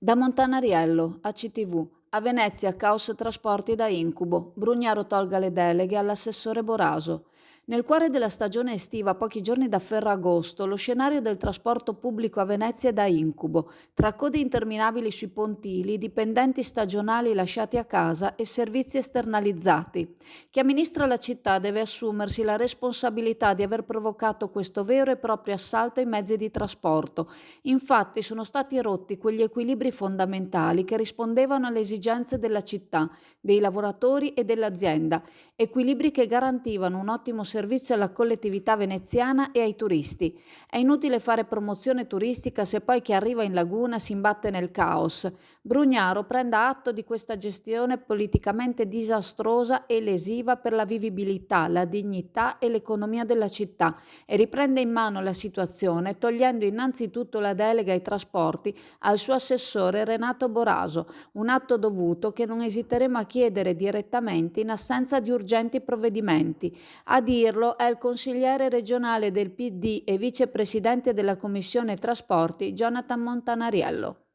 Da Montanariello, a CTV, a Venezia caos trasporti da incubo, Brugnaro tolga le deleghe all'assessore Boraso. Nel cuore della stagione estiva, a pochi giorni da Ferragosto, lo scenario del trasporto pubblico a Venezia è da incubo, tra code interminabili sui pontili, dipendenti stagionali lasciati a casa e servizi esternalizzati. Chi amministra la città deve assumersi la responsabilità di aver provocato questo vero e proprio assalto ai mezzi di trasporto. Infatti sono stati rotti quegli equilibri fondamentali che rispondevano alle esigenze della città, dei lavoratori e dell'azienda, equilibri che garantivano un ottimo servizio alla collettività veneziana e ai turisti. È inutile fare promozione turistica se poi chi arriva in laguna si imbatte nel caos. Brugnaro prenda atto di questa gestione politicamente disastrosa e lesiva per la vivibilità, la dignità e l'economia della città e riprende in mano la situazione togliendo innanzitutto la delega ai trasporti al suo assessore Renato Boraso, un atto dovuto che non esiteremo a chiedere direttamente in assenza di urgenti provvedimenti. A dirlo è il consigliere regionale del PD e vicepresidente della Commissione Trasporti Jonathan Montanariello.